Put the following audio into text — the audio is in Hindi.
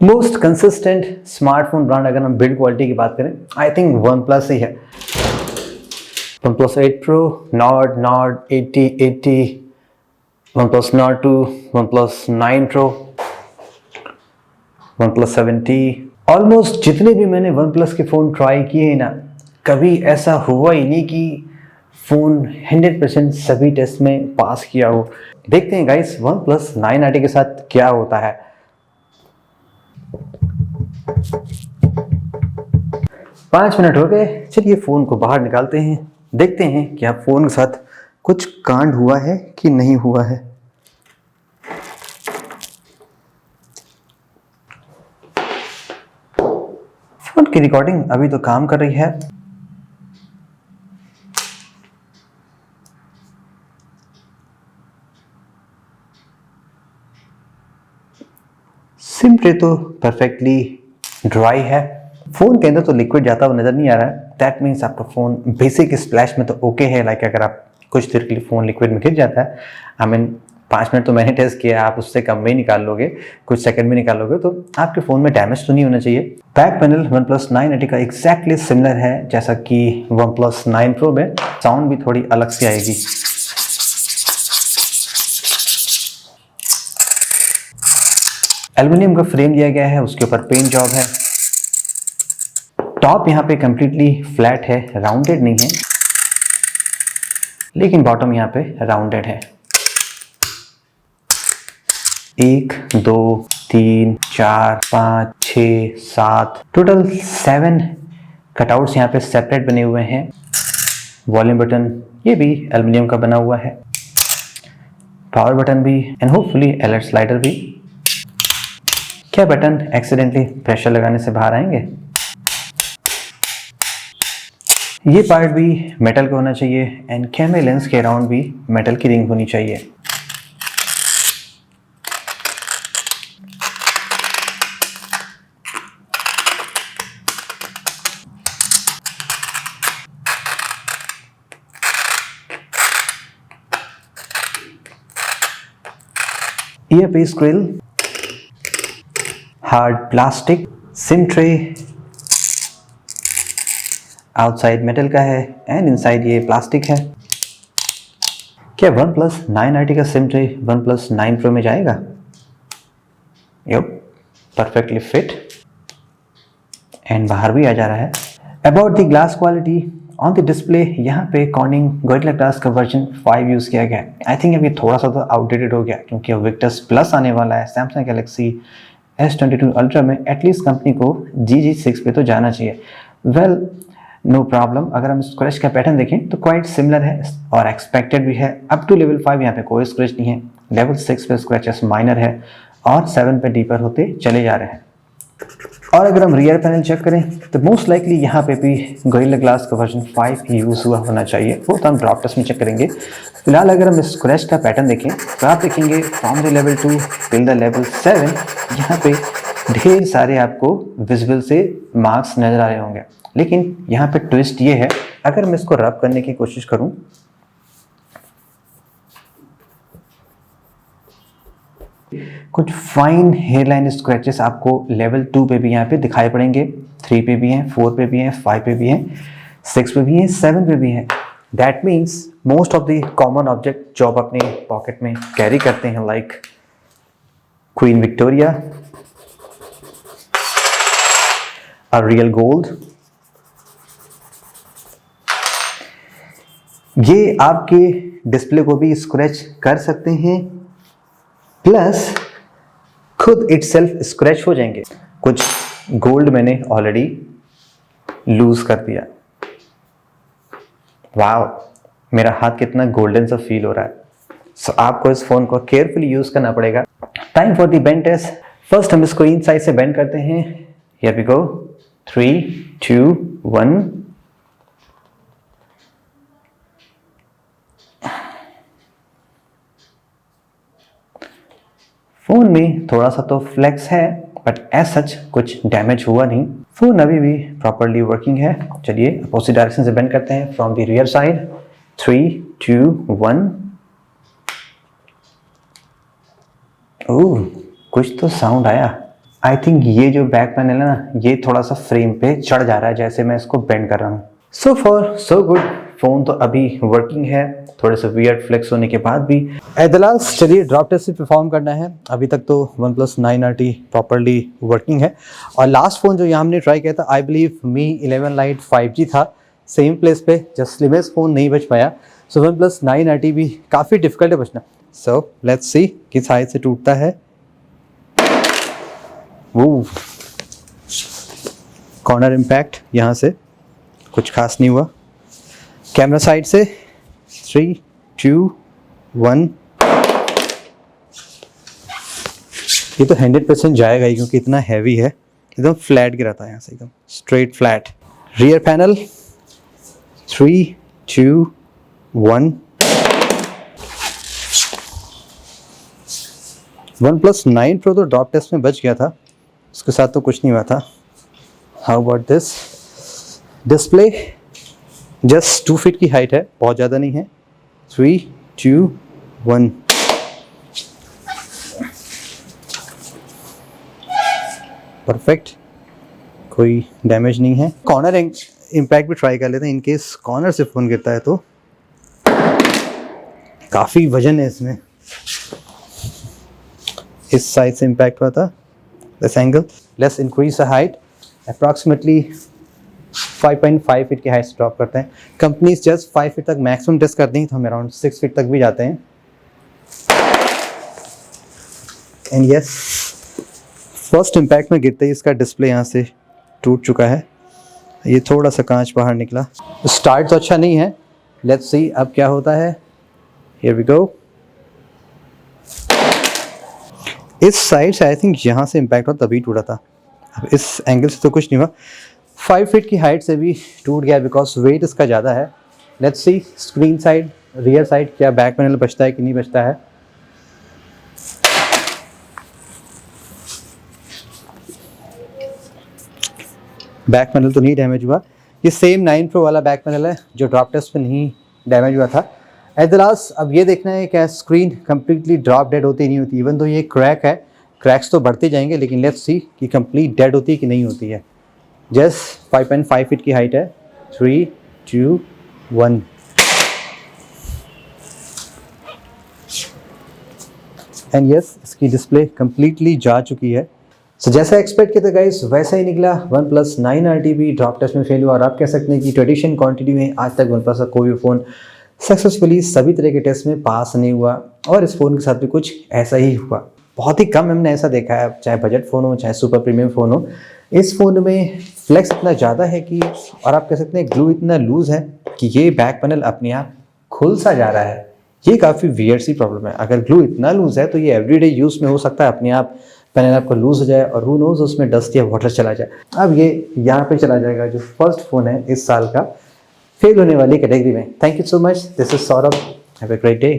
मोस्ट कंसिस्टेंट स्मार्टफोन ब्रांड अगर हम बिल्ड क्वालिटी की बात करें, आई थिंक वन प्लस ही है। One plus 8 pro, Nord 80, one plus Nord 2, one plus 9 pro, one plus 7T। Almost जितने भी मैंने वन प्लस के फ़ोन ट्राई किए हैं ना, कभी ऐसा हुआ ही नहीं कि फ़ोन 100% सभी टेस्ट में पास किया हो। देखते हैं गाइस वन प्लस 9RT के साथ क्या होता है। 5 मिनट हो गए, चलिए फ़ोन को बाहर निकालते हैं, देखते हैं क्या फ़ोन के साथ कुछ कांड हुआ है कि नहीं हुआ है। फ़ोन की रिकॉर्डिंग अभी तो काम कर रही है। सिम ट्रे तो परफेक्टली ड्राई है। फ़ोन के अंदर तो लिक्विड जाता हुआ नज़र नहीं आ रहा है। दैट मीन्स आपका फ़ोन बेसिक स्प्लैश में तो ओके है। लाइक अगर आप कुछ देर के लिए फ़ोन लिक्विड में गिर जाता है, आई मीन 5 मिनट तो मैंने टेस्ट किया, आप उससे कम में ही निकाल लोगे, कुछ सेकंड में निकाल लोगे, तो आपके फ़ोन में डैमेज तो नहीं होना चाहिए। Back panel one plus 9RT का एग्जैक्टली सिमिलर है जैसा कि वन प्लस 9 प्रो में। साउंड भी थोड़ी अलग सी आएगी। एल्युमिनियम का फ्रेम दिया गया है, उसके ऊपर पेंट जॉब है। टॉप यहाँ पे कंप्लीटली फ्लैट है, राउंडेड नहीं है, लेकिन बॉटम यहाँ पे राउंडेड है। 1 2 3 4 5 6 7 टोटल 7 कटआउट्स यहाँ पे सेपरेट बने हुए हैं। वॉल्यूम बटन ये भी एल्युमिनियम का बना हुआ है, पावर बटन भी एंड होपफुली अलर्ट स्लाइडर भी। क्या बटन एक्सीडेंटली प्रेशर लगाने से बाहर आएंगे? ये पार्ट भी मेटल का होना चाहिए एंड कैमरा लेंस के अराउंड भी मेटल की रिंग होनी चाहिए। Earpiece grill, hard plastic, SIM tray outside metal का है एंड इनसाइड ये प्लास्टिक है। क्या वन प्लस 9RT का SIM tray one plus 9 pro में जाएगा? यप, परफेक्टली फिट एंड बाहर भी आ जा रहा है। About the glass quality on the display, यहाँ पे कॉर्निंग गोरिल्ला ग्लास का वर्जन 5 यूज़ किया गया है। आई थिंक अब ये थोड़ा सा तो आउटडेटेड हो गया क्योंकि अब विक्टस प्लस आने वाला है। सैमसंग गैलेक्सी S22 अल्ट्रा में एटलीस्ट कंपनी को GG6 पे तो जाना चाहिए। Well no problem. अगर हम स्क्रैच का पैटर्न देखें तो क्वाइट सिमिलर है और एक्सपेक्टेड भी है। अप टू लेवल 5 यहाँ पे कोई स्क्रैच नहीं है, लेवल 6 पे स्क्रैचेस माइनर है और 7 पे डीपर होते चले जा रहे हैं। और अगर हम रियर पैनल चेक करें तो मोस्ट लाइकली यहाँ पे भी गोरिल्ला ग्लास का वर्जन 5 यूज़ हुआ होना चाहिए। वो तो हम ड्रॉप टेस्ट में चेक करेंगे। फिलहाल अगर हम स्क्रैच का पैटर्न देखें तो आप देखेंगे from the level 2 till the level 7 यहाँ पे ढेर सारे आपको विजिबल से मार्क्स नजर आ रहे होंगे। लेकिन यहाँ पे ट्विस्ट ये है, अगर मैं इसको रब करने की कोशिश करूं कुछ फाइन हेयरलाइन स्क्रैचेस आपको लेवल 2 पे भी यहाँ पे दिखाई पड़ेंगे, 3 पे भी हैं, 4 पे भी हैं, 5 पे भी हैं, 6 पे भी हैं, 7 पे भी हैं। That means most of the common object जो आप अपने पॉकेट में कैरी करते हैं, like queen Victoria, a real gold, ये आपके डिस्प्ले को भी स्क्रैच कर सकते हैं, प्लस खुद इटसेल्फ स्क्रैच हो जाएंगे। कुछ गोल्ड मैंने ऑलरेडी लूज कर दिया। वाव, मेरा हाथ कितना गोल्डन सा फील हो रहा है। सो आपको इस फोन को केयरफुली यूज करना पड़ेगा। Time for the bend test. First हम इसको इन साइड से बेंड करते हैं। Here we go, 3 2 1। फोन में थोड़ा सा तो फ्लेक्स है बट एज सच कुछ डैमेज हुआ नहीं। फोन अभी भी प्रॉपरली वर्किंग है। चलिए अपोजिट डायरेक्शन से बेंड करते हैं फ्रॉम द रियर साइड। 3 2 1। ओह, कुछ तो साउंड आया। आई थिंक ये जो बैक पैनल है ना, ये थोड़ा सा फ्रेम पे चढ़ जा रहा है जैसे मैं इसको बेंड कर रहा हूँ। So for so good, phone तो अभी वर्किंग है, थोड़े से वियर्ड फ्लेक्स होने के बाद भी। एट द लास्ट चलिए ड्रॉप टेस्ट से परफॉर्म करना है। अभी तक तो OnePlus 9RT प्रॉपरली वर्किंग है। और लास्ट फ़ोन जो यहाँ हमने ट्राई किया था, I believe Mi 11 Lite 5G था, सेम प्लेस पे, जस्ट स्लिमेस्ट फ़ोन नहीं बच पाया। सो OnePlus 9RT भी काफ़ी डिफिकल्ट है बचना। सो लेट्स सी किस हाइट से टूटता है। वो कॉर्नर इम्पैक्ट यहाँ से कुछ खास नहीं हुआ। कैमरा साइड से 3, 2, 1। ये तो 100% जाएगा ही क्योंकि इतना हैवी है, एकदम फ्लैट गिरा था यहाँ से, एकदम straight flat. Rear panel 3, 2, 1। OnePlus 9 Pro तो ड्रॉप टेस्ट में बच गया था, उसके साथ तो कुछ नहीं हुआ था। How about this? Display just 2 feet की हाइट है, बहुत ज़्यादा नहीं है। 3, 2, 1। परफेक्ट, कोई डैमेज नहीं है। कॉर्नर इम्पैक्ट भी ट्राई कर लेते हैं, इनकेस कॉर्नर से फ़ोन गिरता है तो। काफ़ी वजन है इसमें, इस साइड से इम्पैक्ट हुआ था, this angle. Let's increase the height, approximately 5.5 feet की हाइट से ड्रॉप करते हैं। कंपनीज जस्ट 5 फीट तक मैक्सिमम टेस्ट करती हैं, तो हम अराउंड 6 फीट तक भी जाते हैं। एंड यस, फर्स्ट इम्पैक्ट में गिरते ही इसका डिस्प्ले यहाँ से टूट चुका है, ये थोड़ा सा कांच बाहर निकला। स्टार्ट तो अच्छा नहीं है, लेट्स सी अब क्या होता है। Here we go. इस साइड से आई थिंक यहाँ से इम्पैक्ट हुआ तभी टूटा था, अब इस एंगल से तो कुछ नहीं हुआ। 5 फीट की हाइट से भी टूट गया बिकॉज वेट इसका ज़्यादा है। Let's see screen side, rear side, क्या बैक पैनल बचता है कि नहीं बचता है। बैक पैनल तो नहीं डैमेज हुआ, ये सेम 9 Pro वाला बैक पैनल है जो ड्रॉप टेस्ट पे नहीं डैमेज हुआ था। एट द लास्ट अब ये देखना है क्या स्क्रीन कंप्लीटली ड्रॉप डेड होती नहीं होती। इवन तो ये क्रैक है, क्रैक्स तो बढ़ते जाएंगे, लेकिन लेट्स सी कि कंप्लीट डेड होती है कि नहीं होती है। जस्ट 5.5 फीट की हाइट है। 3, 2, 1। एंड यस, इसकी डिस्प्ले कंप्लीटली जा चुकी है। सो जैसा एक्सपेक्ट किया था गाइस, वैसा ही निकला। OnePlus 9RT भी ड्रॉप टेस्ट में फेल हुआ और आप कह सकते हैं कि ट्रेडिशन कंटिन्यू है। आज तक OnePlus का कोई भी फ़ोन सक्सेसफुली सभी तरह के टेस्ट में पास नहीं हुआ और इस फ़ोन के साथ भी कुछ ऐसा ही हुआ। बहुत ही कम हमने ऐसा देखा है, चाहे बजट फ़ोन हो चाहे सुपर प्रीमियम फ़ोन हो। इस फ़ोन में फ्लेक्स इतना ज़्यादा है कि, और आप कह सकते हैं ग्लू इतना लूज़ है कि ये बैक पैनल अपने आप खुल सा जा रहा है। ये काफ़ी वियर्ड सी प्रॉब्लम है। अगर ग्लू इतना लूज़ है तो ये एवरीडे यूज़ में हो सकता है अपने आप पैनल आपका लूज़ हो जाए और हू नोज़ उसमें डस्ट या वाटर चला जाए। अब ये यहाँ पे चला जाएगा, जो फर्स्ट फ़ोन है इस साल का फेल होने वाली कैटेगरी में। Thank you so much, this is Saurabh, have a great day.